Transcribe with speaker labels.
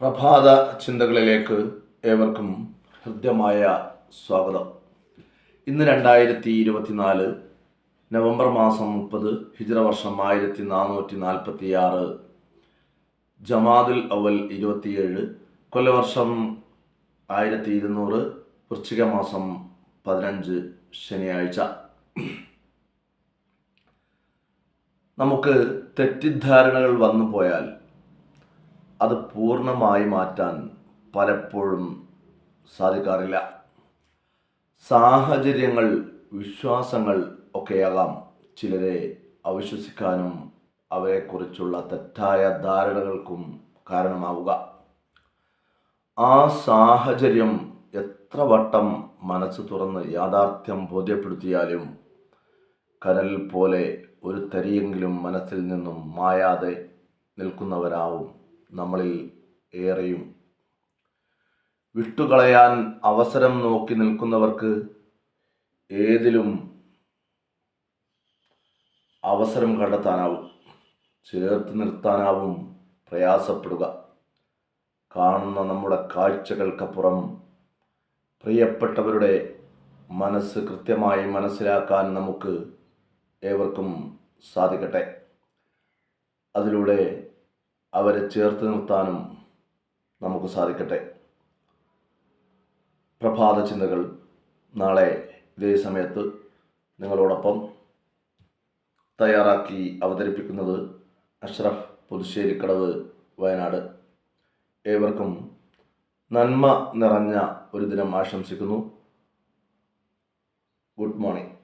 Speaker 1: പ്രഭാത ചിന്തകളിലേക്ക് ഏവർക്കും ഹൃദ്യമായ സ്വാഗതം. ഇന്ന് 2024 നവംബർ മാസം 30 ഹിജ്റ വർഷം 1446 ജമാദുൽ അവൽ 27 കൊല്ലവർഷം 1200 വൃശ്ചിക മാസം 15 ശനിയാഴ്ച. നമുക്ക് തെറ്റിദ്ധാരണകൾ വന്നു പോയാൽ അത് പൂർണ്ണമായി മാറ്റാൻ പലപ്പോഴും സാധിക്കാറില്ല. സാഹചര്യങ്ങൾ, വിശ്വാസങ്ങൾ ഒക്കെയാകാം ചിലരെ അവിശ്വസിക്കാനും അവരെക്കുറിച്ചുള്ള തെറ്റായ ധാരണകൾക്കും കാരണമാവുക. ആ സാഹചര്യം എത്ര വട്ടം മനസ്സ് തുറന്ന് യാഥാർത്ഥ്യം ബോധ്യപ്പെടുത്തിയാലും കനൽ പോലെ ഒരു തരിയെങ്കിലും മനസ്സിൽ നിന്നും മായാതെ നിൽക്കുന്നവരാവും നമ്മളിൽ ഏറെയും. വിട്ടുകളയാൻ അവസരം നോക്കി നിൽക്കുന്നവർക്ക് ഏതിലും അവസരം കണ്ടെത്താനാവും, ചേർത്ത് നിർത്താനാവും പ്രയാസപ്പെടുക. കാണുന്ന നമ്മുടെ കാഴ്ചകൾക്കപ്പുറം പ്രിയപ്പെട്ടവരുടെ മനസ്സ് കൃത്യമായി മനസ്സിലാക്കാൻ നമുക്ക് ഏവർക്കും സാധിക്കട്ടെ. അതിലൂടെ അവരെ ചേർത്ത് നിർത്താനും നമുക്ക് സാധിക്കട്ടെ. പ്രഭാത ചിന്തകൾ നാളെ ഇതേ സമയത്ത് നിങ്ങളോടൊപ്പം തയ്യാറാക്കി അവതരിപ്പിക്കുന്നത് അഷ്റഫ് പുതുശ്ശേരിക്കടവ്, വയനാട്. ഏവർക്കും നന്മ നിറഞ്ഞ ഒരു ദിനം ആശംസിക്കുന്നു. Good morning.